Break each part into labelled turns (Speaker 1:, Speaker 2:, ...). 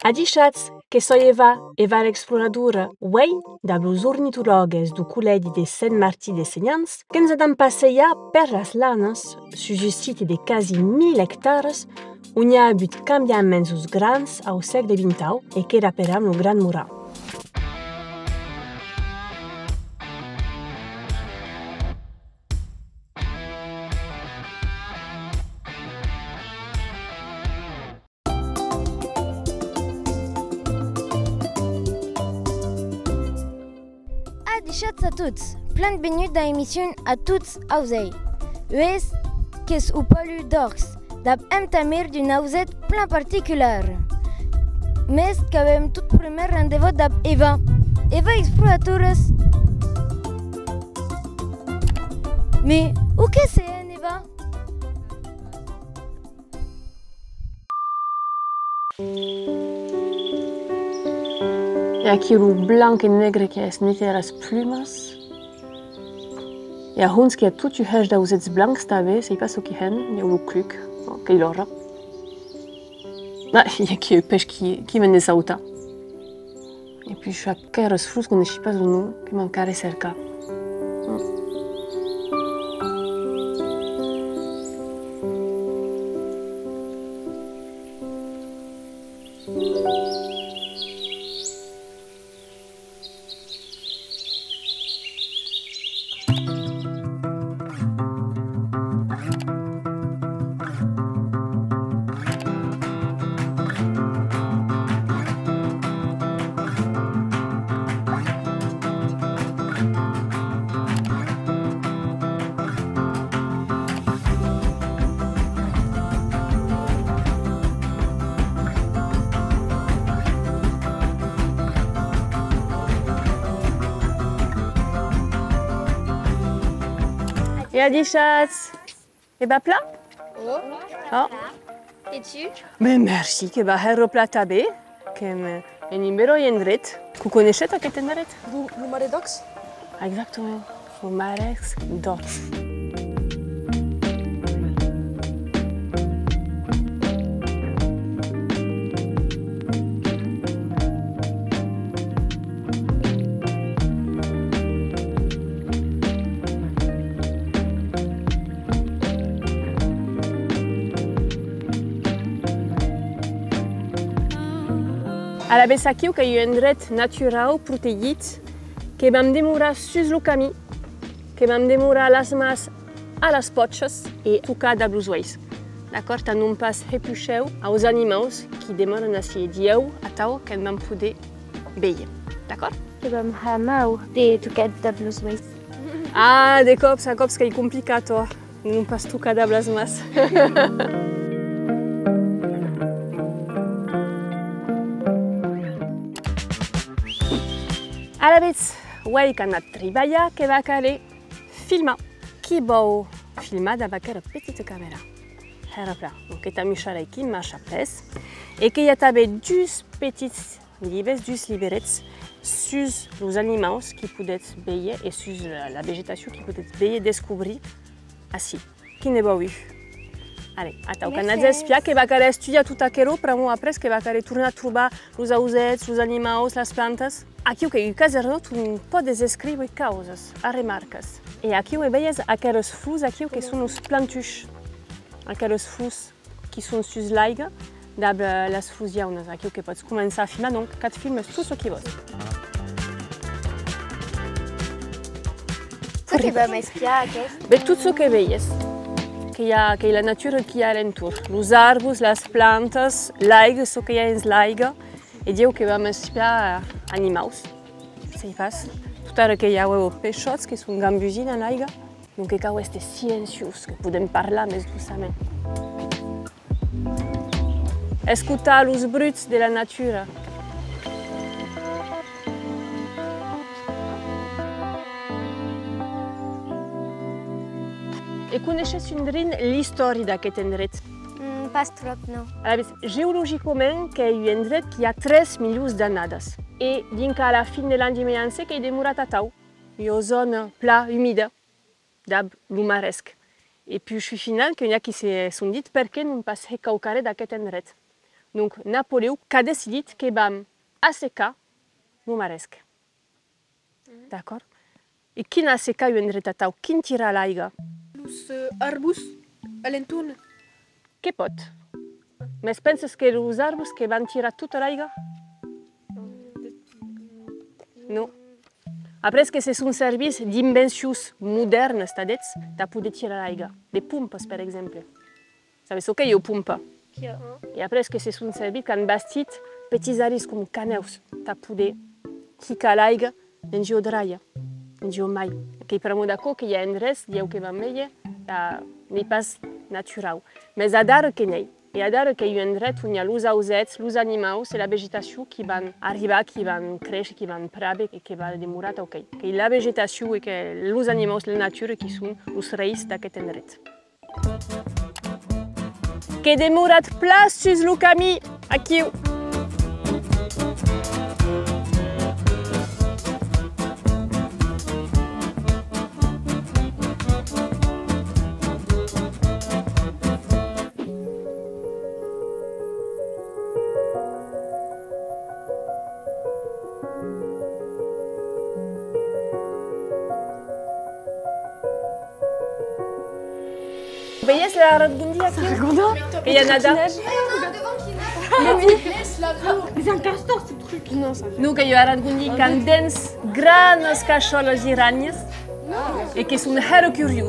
Speaker 1: Adichatz, che Eva l'exploradora, uei, da los ornitologues du Collegi de Saint-Martí de Segnans, che ens adam passeia per las lanas, sus un site de quasi 1000 hectares, on hi ha hagut cambiaments grans au segle XX e che raperam lo Gran Mural.
Speaker 2: Adichatz a tots, plein de benut da émission à tots auzei. Ues, qu'es ou palu d'ors, d'ab emtamir d'une auzette plein particular. Mes qu'avem tout premier rendez-vous d'ab Eva. Eva exploratores. Mais, où que c'est, Eva?
Speaker 1: E aquilo blanc e negre que es neter as plumas. E a hons que a tout u hech da ouzets blancs stave, sei pas o ki hen, e o kluk, que l'ora. Ah, il y a qui pêche qui venne sauta. Et puis je suis à keres flous qu'on ne chie pas au nom, qui mancare cerca. Et Adichatz, et bah plat?
Speaker 2: Oh. Et tu?
Speaker 1: Mais merci, que bah herro plata be, que me numéro yendret. Vous connaissez ta quête endret?
Speaker 3: Le Maredox?
Speaker 1: Exactement, le Marex Dox. A la vez aquí que hay un endret natural protegit que vam demorar sus lo camí, que vam demorar las mas a las potxes e tocar da blos oeis. D'acord? Tant non pas repuxeu aos animals qui demoren ací dieu a tau que vam poder veire. D'acord?
Speaker 2: Que vam hamau de tocat da blos oeis.
Speaker 1: Ah, de cops que é complicato. Non pas tocar da blas mas. A la vez, uei que anat triballa que va care filma. Qui bou filmar da vaquera petite camera. Herapla, donc eta michara qui marcha pes et que y a tabe dus petits libres, dus liberets sus los animaux qui poudet veiller et sus la végétation qui poudet veiller découvrir así. Qui ne bou. Allez, attends, on a des spias que va care estudia tout aquero, pramo après que va care tourner a trobar los auzets, los animaux, las plantas. Aqui o que o casernot un po desescrive causas, a remarcas. E aqui o veies aqueles flus aqui o que são os plantuches. Aqueles flus que são sus laiga, dab las flus jaunes. Aqui o que podes começar a filmar, donc cat filmes tout ce que vos.
Speaker 2: Tu que va m'espiar aquest?
Speaker 1: Mais tout ce que veies. Que é la natura que há alentour. Os árvores, las plantas, laiga, so que há ens laiga. E diu que vam espiar animals. Sei pas. Tot ara que hi ha peixots que són gambusins en l'aigua. Donc que cau este silenciós, que podem parlar més doucement. Escutar los bruits de la natura. E coneixes undrin l'història d'aquest endret?
Speaker 2: Pas trop, non.
Speaker 1: Geologicament, que hi ha un endret qui ha 3 milions d'anades. E dinca a la fin de l'any 1900 que hi demorat a tau. Hi ha una zona pla, humida, d'ab lumaresc. Et puis je suis finale qu'il y a qui se sont dit pourquoi nous ne pas recalquer d'aquest endret. Donc, Napoléon a décidé que vam assecar no maresc. D'accord? Et qui n'a assecat un retatau? Qui tira l'aigua?
Speaker 3: Les arbres à l'entour.
Speaker 1: Que pot? Mais penses que les arbres que van tirar toute l'aigua? Non. Après que ce sont services d'inventions modernes, c'est-à-dire, tu peux tirer l'aigua. Des pompes, par exemple. Savez ce qu'il y a aux pompes? Et après que ce sont services qui ont bâti petits arbres comme caneus. Tu peux tirer l'aigua dans le draille, dans le mai. Et pour d'accord qu'il y a un reste, il y a que va meilleur, n'est pas naturel. Mais à dar que n'est. Et à dar qu'il y a un reste où il y a les ausets, les animaux, c'est la végétation qui va arriver, qui va crécher, qui va praber et qui va demorer. Okay. Et la végétation et que les animaux, la nature qui sont les raíces de cet endroit. Que demorat place sur le camin, aquí. Veies la radgundia aquí? Il y a nada.
Speaker 3: C'est un castor ce truc. Non, ça.
Speaker 1: Donc il y a radgundia qui ont des grandes cacholes giragnes et qui sont très curieux.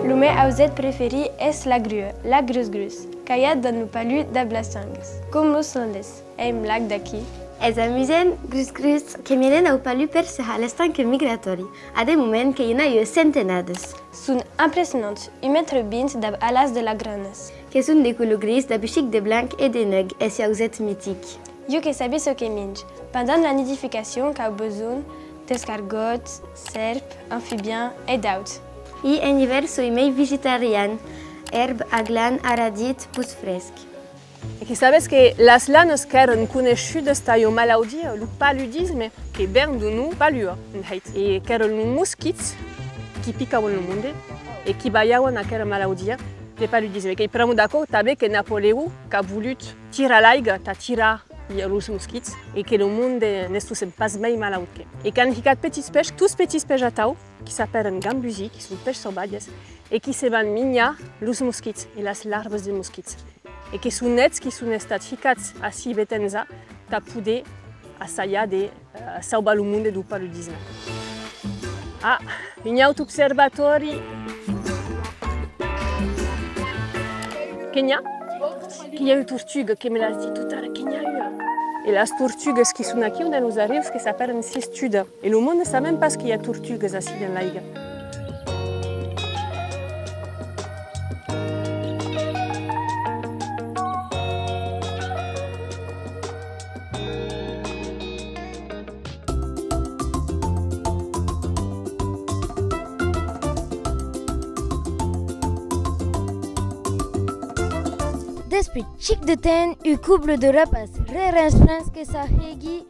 Speaker 4: Le meu auset préféré est la grue, la grus-grus, qu'il y a dans le palu d'Ablasangs, comme los Landes, et un lac d'aquí.
Speaker 5: És amusant, grus-grus, que miren au palu per a l'estanque migratori, a des moments que hi en ha centenades.
Speaker 4: Sont impressionnantes, un mètre bins d'ab alas de la granes.
Speaker 5: Que són de color gris, de bichic de blanc et de neg, et si auset mític.
Speaker 4: Jo que sabia ce que mange. Pendant la nidification, qu'a besoin d'escargots, serpes, amphibiens et d'autres.
Speaker 5: I en hiver soy mai vegetarian, herb, aglan, aradit, pus fresc.
Speaker 1: Et que savez que les lanes qui sont connues de cette maladie, le paludisme, qui vient de nous, palud, et qui sont les mosquitos qui piquent le monde et qui baillent à cette maladie, le paludisme. Et pour nous d'accord, tu savais que Napoléon a voulu tirer l'aigua, a tiré les mosquitos et que le monde ne se pas mal malade. Et quand il y a des petites pêches, tous petits pêches à tau, qui s'appellent gambusi, qui sont pêches sauvages, et qui se vont miner les mosquitos et les larves des mosquitos. Et que sont nets qui sont ficats à si betenza, tu peux essayer de sauver le monde du paludisme. Ah, il y a un observatoire. Kenya? Il y a une tortue qui me l'a dit tout à l'heure qu'il y a eu. Et les tortues qui sont ici, on nous arrive, qui s'appellent une cistude. Et le monde ne sait même pas qu'il y a tortues ici dans l'aigle.
Speaker 2: Depuis chic de temps, un couple de rapaces re-rentrants que s'ahégui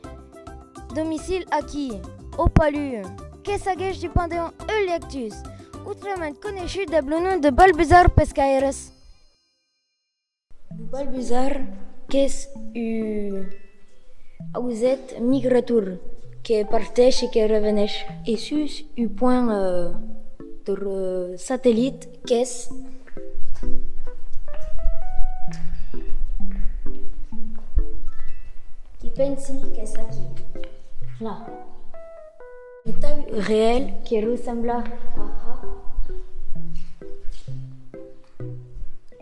Speaker 2: domicile acquis, au palu, que s'agèche du Panthéon Electus, autrement connu de le nom de Balbuzar Pescaires.
Speaker 6: Le Balbuzar, qu'est un auset migrateur qui partait et qui revenait. Et sur un point de satellite, qu'est pensi que c'est aquí. Là. Une taille réelle qui ressemble à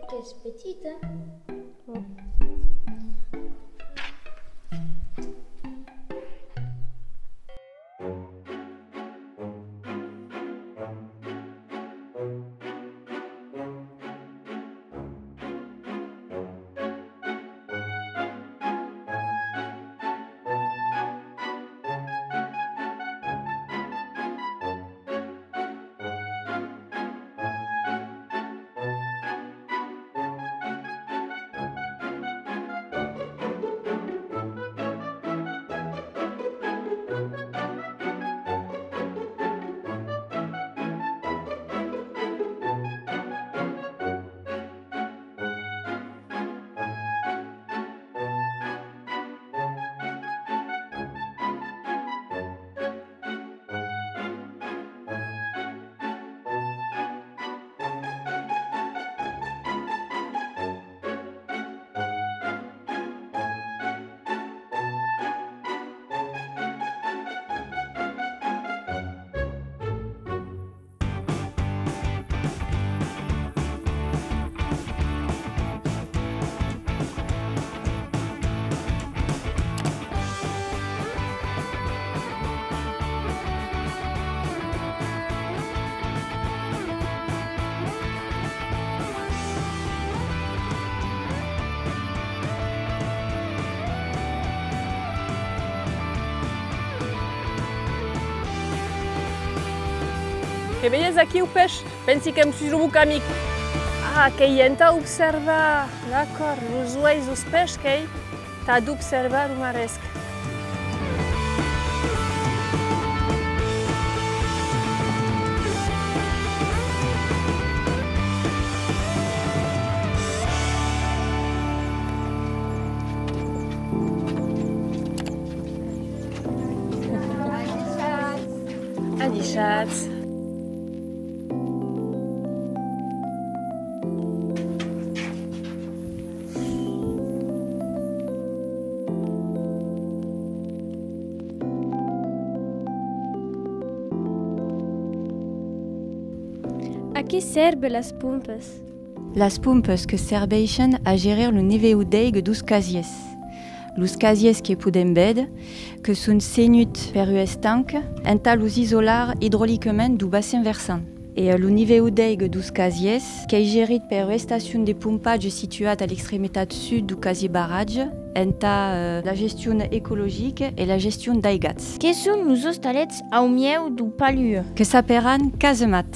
Speaker 6: qu'est-ce petite, hein? Ouais.
Speaker 1: que veies aqui o peix? Pensi que em sujo un amic. Ah, que hi hem d'observar. D'acord, els ulls dels peix que t'ha d'observar un maresc. Adixats.
Speaker 4: A qui servent les pompes?
Speaker 7: Las pumpes que serveixen a gerir le niveu d'aigua dos casiers. Los casiers que podem veure, que són senyuts per un estanc, entà los isolar hidròlicament du bassin versant. Et le niveu d'aigua dos casiers, que est gerit per una estació de pompatge situat a l'extremitat sud du casier barrage, entà la gestion écologique et la gestion d'aigats.
Speaker 2: Que són els hostalets au mieu du palu?
Speaker 7: Que s'appellen casemat,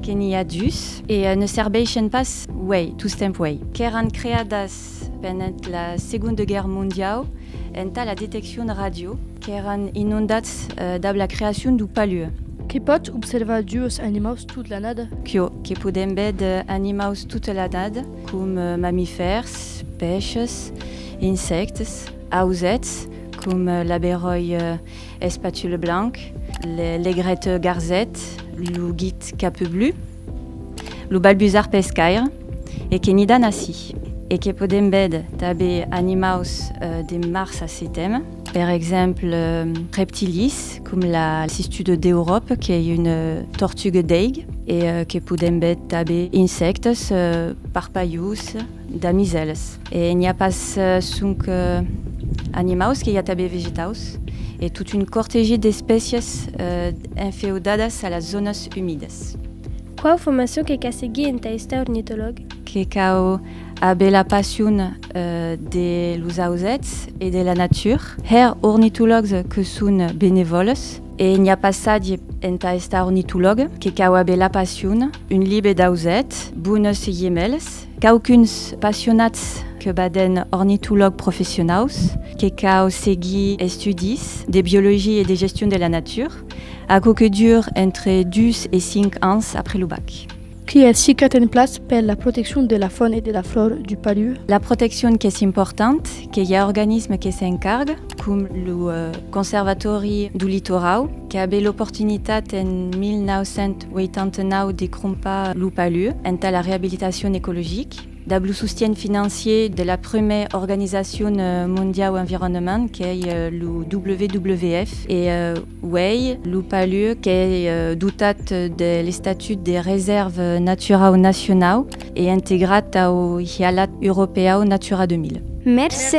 Speaker 7: que n'hi ha dus, et ne serveixen pas uei, tout temps uei. Qu'eren creades pendant la Seconde Guerre mondiale, entà la detecció radio, qu'eren inondats dab la creació du palu.
Speaker 8: Que pot observar els animals toute l'année?
Speaker 7: Que podem veure animals toute l'année, com mamífers, peixes, insectes, ausets, com l'aberoll espatule blanc, l'aigrette garzette, le guit capeblu, le balbuzard pescaire, et que n'hi dan assi. Et que podem veure també animals de mars a setembre, par exemple reptilis, comme la cistude d'Europe, qui est une tortugue d'aigle, et que podem veure també insectes, parpaius, damiselles. Et il n'y a pas sonc animals, qu'il y a també vegetals, et toute une cortégie d'espèces infeudades a les zones humides.
Speaker 4: Qual formació que segui en ta ornitolog?
Speaker 7: Que cau abe la passion de los ausets et de la nature. Her ornitologues que són bénévoles, et n'hi ha passatge en ta ornitolog que cau abe la passion, un libe d'ausets, bones gemelles, caucuns passionats que baden ornitologues professionnels, que cau segui estudis de biologie et de gestion de la nature, à que dure entre 2 et 5 ans après le bac.
Speaker 8: Qui est si en place pour la protection de la faune et de la flore du palu?
Speaker 7: La protection qui est importante, qu'il y a organismes qui s'encarguent, comme le Conservatori du Littoral, qui a eu l'opportunité en 1989 de cromper le palu, en la réhabilitation écologique. D'ab le soutien financier de la première organisation mondiale environnement qui est le WWF et WEI, le palu qui est doté de statut de réserve naturelle nationale et intégré au Hialat européen Natura 2000.
Speaker 2: Merci.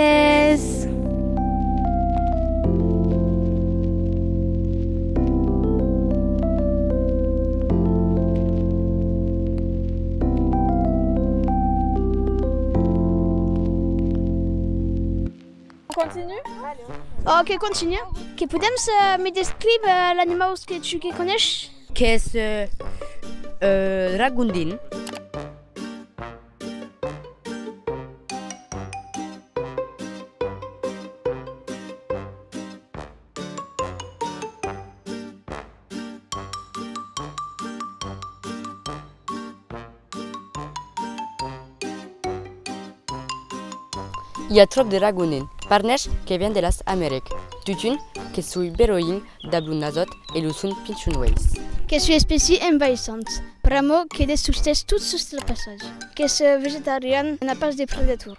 Speaker 3: Continue?
Speaker 9: Ok, continue. Que podem me descrever l'animal que tu connais?
Speaker 10: Que és ragondin. Il y a trop de ragondins, parnech qui viennent de las Amériques, tutun que sont beroïn d'ablunazot et le son pinchunways.
Speaker 9: Que sont espèces envahissantes, pramo que destruisent tout sur le passage. Que sont végétariennes n'a pas de prédateurs.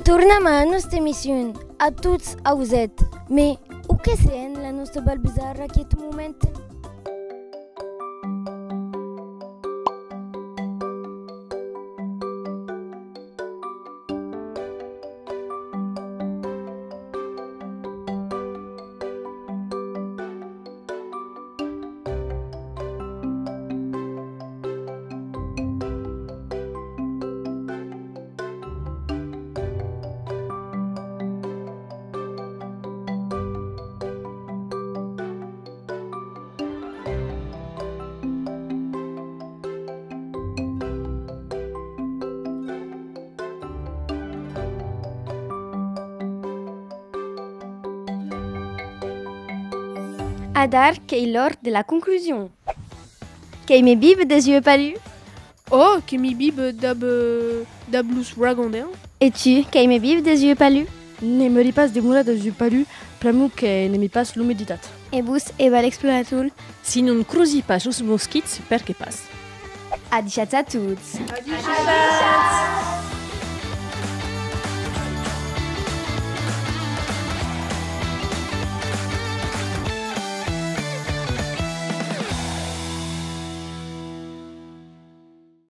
Speaker 2: Tornem a la nostra emissió, a tots auset. Mais o que sent la nostra balbizarra en aquest moment?
Speaker 5: Adar qu'est l'heure de la conclusion. Qu'est mes bibes des yeux palus?
Speaker 3: Oh, que mi bib d'ablus ragondin.
Speaker 5: Et tu, qu'est mes bibes des yeux palus?
Speaker 8: Ne me ripas de mura des yeux palus, pramu que ne mi pas l'humiditat.
Speaker 5: Et bus eva l'exploratul.
Speaker 1: Si non cruzi pas os mosquits, per que pas?
Speaker 5: Adichat a tots.
Speaker 3: Adiós.